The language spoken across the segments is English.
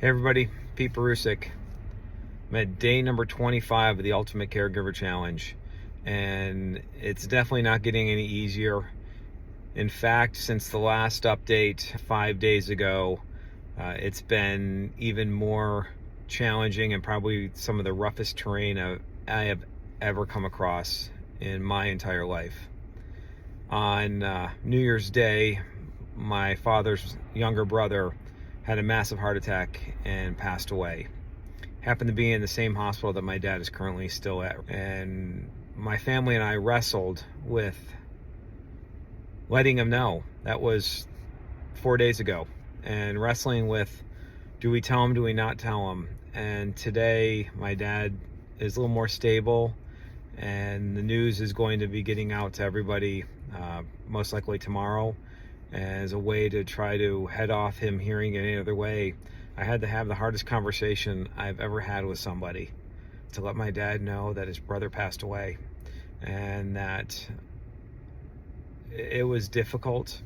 Hey everybody, Pete Perusic. I'm at day number 25 of the Ultimate Caregiver Challenge, and it's definitely not getting any easier. In fact, since the last update 5 days ago, it's been even more challenging and probably some of the roughest terrain I have ever come across in my entire life. On New Year's Day, my father's younger brother had a massive heart attack and passed away. Happened to be in the same hospital that my dad is currently still at. And my family and I wrestled with letting him know. That was 4 days ago. And wrestling with, do we tell him, do we not tell him? And today my dad is a little more stable, and the news is going to be getting out to everybody most likely tomorrow, as a way to try to head off him hearing it any other way. I had to have the hardest conversation I've ever had with somebody, to let my dad know that his brother passed away, and that it was difficult.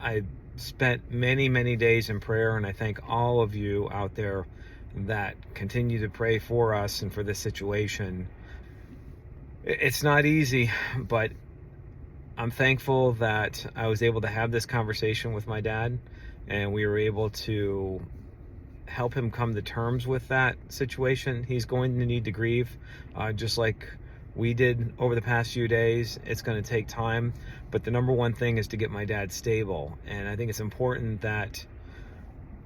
I spent many days in prayer, and I thank all of you out there that continue to pray for us and for this situation. It's not easy, but I'm thankful that I was able to have this conversation with my dad, and we were able to help him come to terms with that situation. He's going to need to grieve, just like we did over the past few days. It's going to take time, but the number one thing is to get my dad stable. And I think it's important that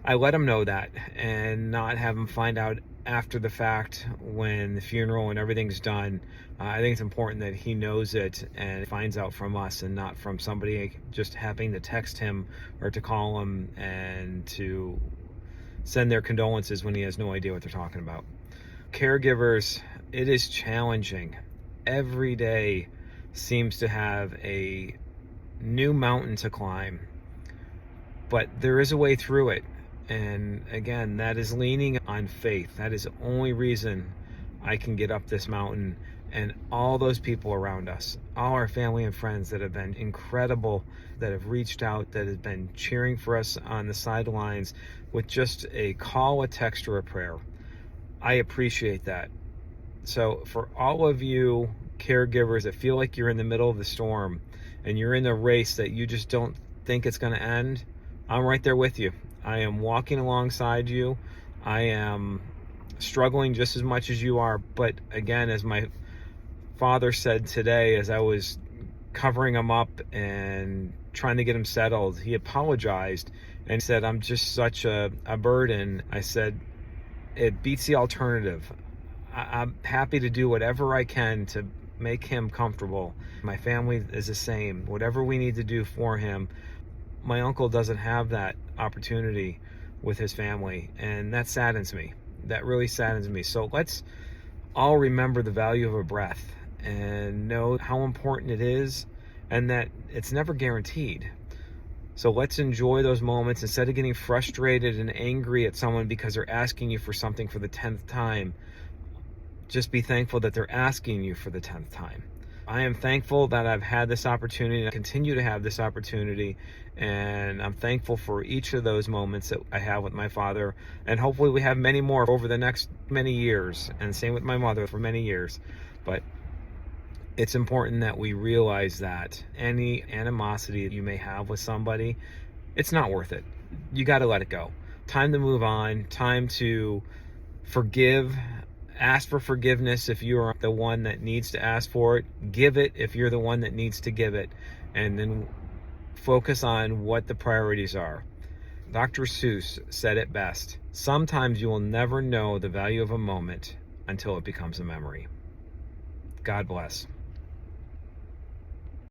I let him know that, and not have him find out after the fact when the funeral and everything's done. I think it's important that he knows it and finds out from us, and not from somebody just having to text him or to call him and to send their condolences when he has no idea what they're talking about. Caregivers, it is challenging. Every day seems to have a new mountain to climb, but there is a way through it. And again, that is leaning on faith. That is the only reason I can get up this mountain. And all those people around us, all our family and friends that have been incredible, that have reached out, that have been cheering for us on the sidelines with just a call, a text, or a prayer. I appreciate that. So for all of you caregivers that feel like you're in the middle of the storm and you're in a race that you just don't think it's going to end, I'm right there with you. I am walking alongside you. I am struggling just as much as you are. But again, as my father said today, as I was covering him up and trying to get him settled, he apologized and said, I'm just such a burden. I said, it beats the alternative. I'm happy to do whatever I can to make him comfortable. My family is the same. Whatever we need to do for him. My uncle doesn't have that opportunity with his family, and that saddens me. That really saddens me. So let's all remember the value of a breath and know how important it is, and that it's never guaranteed. So let's enjoy those moments instead of getting frustrated and angry at someone because they're asking you for something for the 10th time. Just be thankful that they're asking you for the 10th time. I am thankful that I've had this opportunity, and I continue to have this opportunity, and I'm thankful for each of those moments that I have with my father, and hopefully we have many more over the next many years, and same with my mother for many years. But it's important that we realize that any animosity you may have with somebody, it's not worth it. You got to let it go. Time to move on, time to forgive. Ask for forgiveness if you're the one that needs to ask for it. Give it if you're the one that needs to give it. And then focus on what the priorities are. Dr. Seuss said it best. Sometimes you will never know the value of a moment until it becomes a memory. God bless.